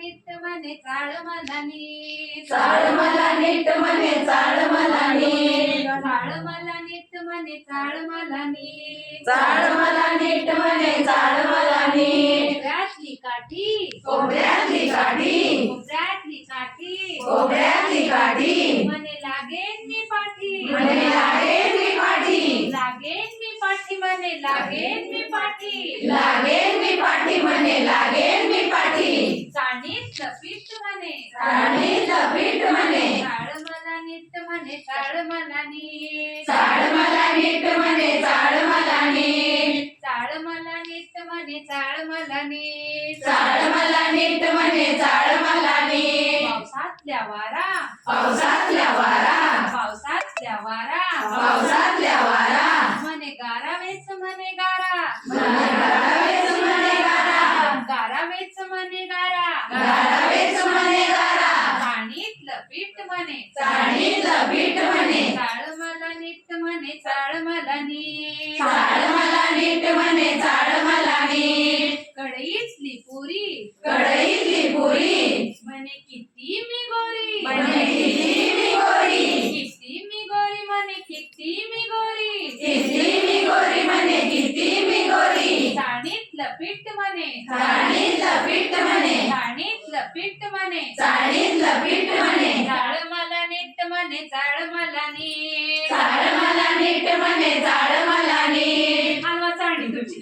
नीट म्हणे चाळ मला नीट चाळ मला नीट म्हणे चाळ मला नीट चाळ मला नीट म्हणे चाळ मला नीट चाळ मला नीट म्हणे चाळ मला नीट कोपऱ्यातली काठी कोपऱ्यातली काठी कोपऱ्यातली काठी कोपऱ्यातली काठी म्हणे लागेल मी पाठी म्हणे लागेल मी पाठी लागेल मी पाठी म्हणे लागेल मी पाठी लागेल मी पाठी म्हणे लागेल मी पाठी चाळणीतलं पीठ म्हणे चाळणीतलं पीठ म्हणे चाळ मला नीट म्हणे चाळ मला नीट चाळ मला नीट म्हणे चाळ मला नीट चाळ मला नीट म्हणे चाळ मला नीट चाळ मला नीट म्हणे चाळ मला नीट पावसातल्या वारा पावसातल्या वारा पावसातल्या वारा पावसातल्या वारा म्हणे गारावेच म्हणे गारा गारावेच म्हणे गारा गारावेच म्हणे गारा गारावेच म्हणे गारा चाळणीतलं पीठ म्हणे चाळणीतलं पीठ म्हणे चाळ मला नीट म्हणे चाळ मला नीट चाळ मला नीट म्हणे चाळ मला नीट कढईतली पुरी कढईतली पुरी म्हणे किती मी गोरी म्हणे किती मी गोरी किती मी गोरी म्हणे किती मी गोरी किती मी गोरी म्हणे किती मी गोरी चाळणीतलं पीठ म्हणे चाळणीतलं पीठ म्हणे चाळणीतलं पीठ म्हणे चाळणीतलं पीठ म्हणे चाळ मला नीट म्हणे चाळ मला नीट चाळ मला नीट म्हणे चाळ मला नीट हलवा चाळणी तुझी